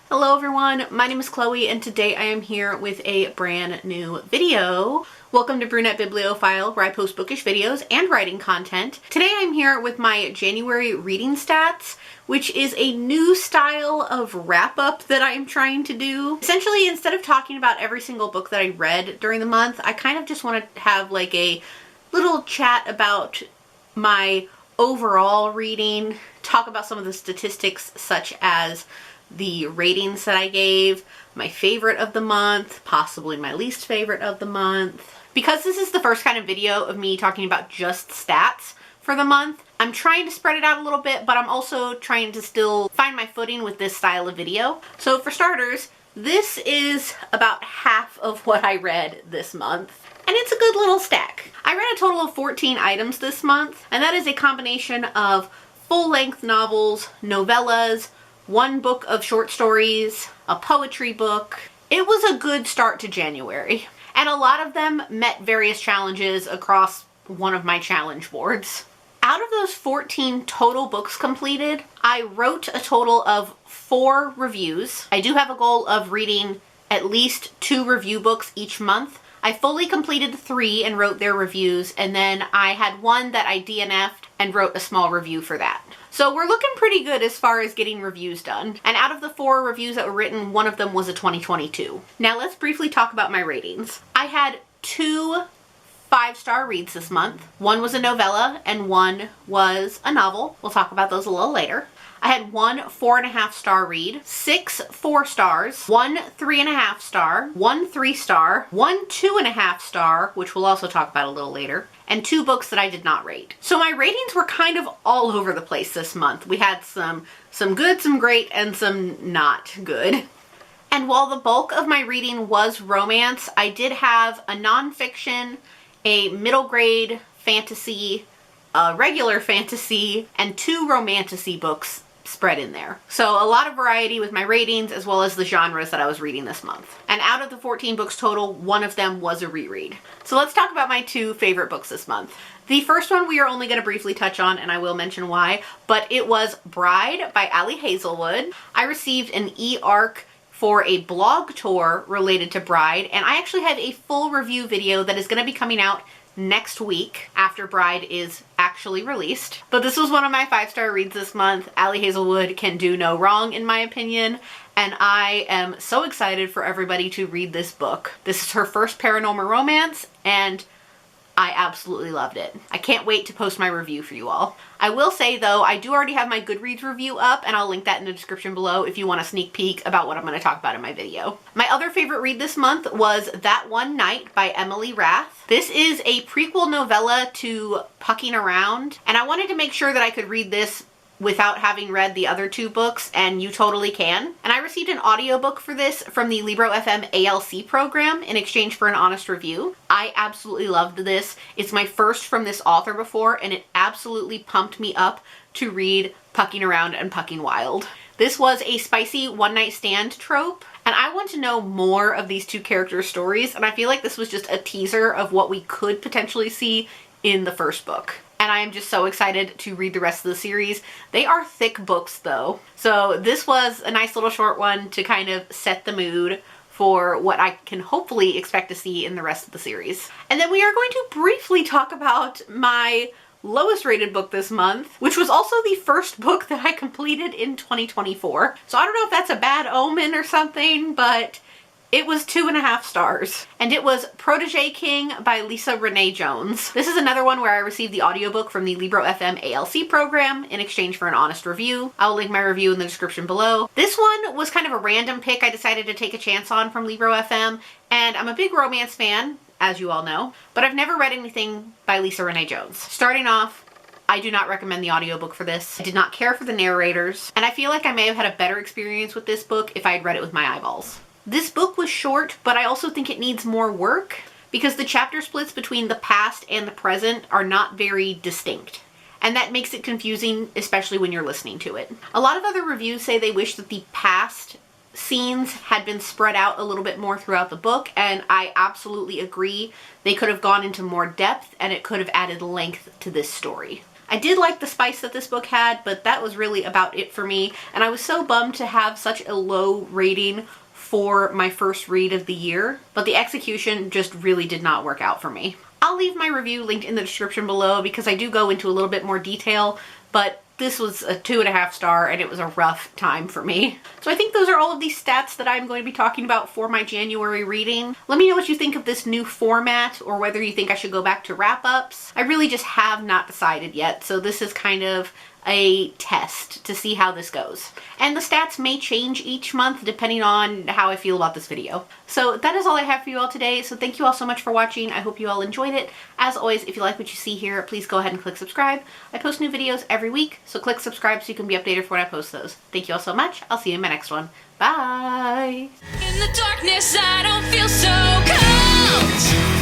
Hello everyone, my name is Chloe and today I am here with a brand new video. Welcome to Brunette Bibliophile, where I post bookish videos and writing content. Today I'm here with my January reading stats, which is a new style of wrap-up that I'm trying to do. Essentially, instead of talking about every single book that I read during the month, I kind of just want to have like a little chat about my overall reading, talk about some of the statistics such as the ratings that I gave, my favorite of the month, possibly my least favorite of the month. Because this is the first kind of video of me talking about just stats for the month, I'm trying to spread it out a little bit, but I'm also trying to still find my footing with this style of video. So for starters, this is about half of what I read this month. And it's a good little stack. I read a total of 14 items this month, and that is a combination of full-length novels, novellas, one book of short stories, a poetry book. It was a good start to January, and a lot of them met various challenges across one of my challenge boards. Out of those 14 total books completed, I wrote a total of 4 reviews. I do have a goal of reading at least 2 review books each month. I fully completed 3 and wrote their reviews, and then I had one that I DNF'd and wrote a small review for that. So we're looking pretty good as far as getting reviews done. And out of the 4 reviews that were written, one of them was a 2022. Now let's briefly talk about my ratings. I had 2 5-star reads this month. One was a novella and one was a novel. We'll talk about those a little later. I had 1 4.5-star read, 6 4 stars, 1 3.5 star, 1 3 star, 1 2.5 star, which we'll also talk about a little later, and 2 books that I did not rate. So my ratings were kind of all over the place this month. We had some good, some great, and some not good. And while the bulk of my reading was romance, I did have a nonfiction, a middle grade fantasy, a regular fantasy, and 2 romantasy books spread in there. So a lot of variety with my ratings as well as the genres that I was reading this month. And out of the 14 books total, one of them was a reread. So let's talk about my 2 favorite books this month. The first one we are only going to briefly touch on, and I will mention why, but it was Bride by Ali Hazelwood. I received an e-arc for a blog tour related to Bride, and I actually have a full review video that is going to be coming out next week after Bride is actually released. But this was one of my 5-star reads this month. Ali Hazelwood can do no wrong in my opinion, and I am so excited for everybody to read this book. This is her first paranormal romance, and I absolutely loved it. I can't wait to post my review for you all. I will say though, I do already have my Goodreads review up, and I'll link that in the description below if you want a sneak peek about what I'm going to talk about in my video. My other favorite read this month was That One Night by Emily Rath. This is a prequel novella to Pucking Around, and I wanted to make sure that I could read this without having read the other 2 books, and you totally can. And I received an audiobook for this from the Libro FM ALC program in exchange for an honest review. I absolutely loved this. It's my first from this author before, and it absolutely pumped me up to read Pucking Around and Pucking Wild. This was a spicy one-night stand trope, and I want to know more of these 2 characters' stories, and I feel like this was just a teaser of what we could potentially see in the first book. And I am just so excited to read the rest of the series. They are thick books though. So this was a nice little short one to kind of set the mood for what I can hopefully expect to see in the rest of the series. And then we are going to briefly talk about my lowest rated book this month, which was also the first book that I completed in 2024. So I don't know if that's a bad omen or something, but it was 2.5 stars, and it was Protege King by Lisa Renee Jones. This is another one where I received the audiobook from the Libro FM ALC program in exchange for an honest review. I'll link my review in the description below. This one was kind of a random pick I decided to take a chance on from Libro FM, and I'm a big romance fan, as you all know, but I've never read anything by Lisa Renee Jones. Starting off, I do not recommend the audiobook for this. I did not care for the narrators, and I feel like I may have had a better experience with this book if I had read it with my eyeballs. This book was short, but I also think it needs more work because the chapter splits between the past and the present are not very distinct. And that makes it confusing, especially when you're listening to it. A lot of other reviews say they wish that the past scenes had been spread out a little bit more throughout the book, and I absolutely agree. They could have gone into more depth and it could have added length to this story. I did like the spice that this book had, but that was really about it for me, and I was so bummed to have such a low rating for my first read of the year, but the execution just really did not work out for me. I'll leave my review linked in the description below because I do go into a little bit more detail, but this was a 2.5 star and it was a rough time for me. So I think those are all of these stats that I'm going to be talking about for my January reading. Let me know what you think of this new format or whether you think I should go back to wrap-ups. I really just have not decided yet, so this is kind of a test to see how this goes. And the stats may change each month depending on how I feel about this video. So that is all I have for you all today. So thank you all so much for watching. I hope you all enjoyed it. As always, if you like what you see here, please go ahead and click subscribe. I post new videos every week, so click subscribe so you can be updated for when I post those. Thank you all so much. I'll see you in my next one. Bye! In the darkness, I don't feel so cold.